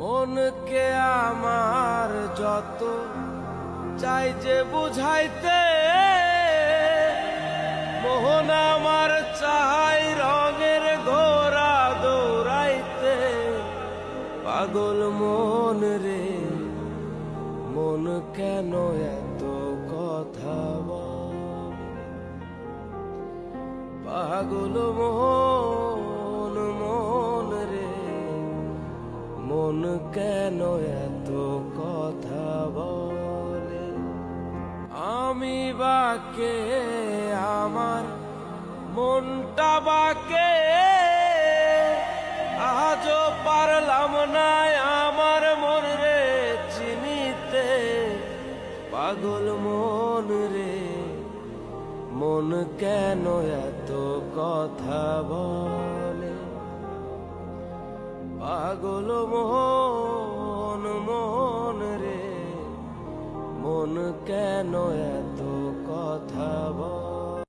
মনকে আমার যত চাই যে বুঝাইতে, মোহন আমার চাই রঙের ঘোড়া দৌড়াইতে। পাগল মন রে, মন কেন এত কথা বলে? পাগল মন, মন রে, মন কেন এত কথা বলে? আমি বাকে, আমার মনটা বাকে, আজও পারলাম না আমার মন রে চিনিতে। পাগল মন রে, মন কেন এত কথা বলে? পাগল মন, মন রে, মন কেন এত কথা বলে?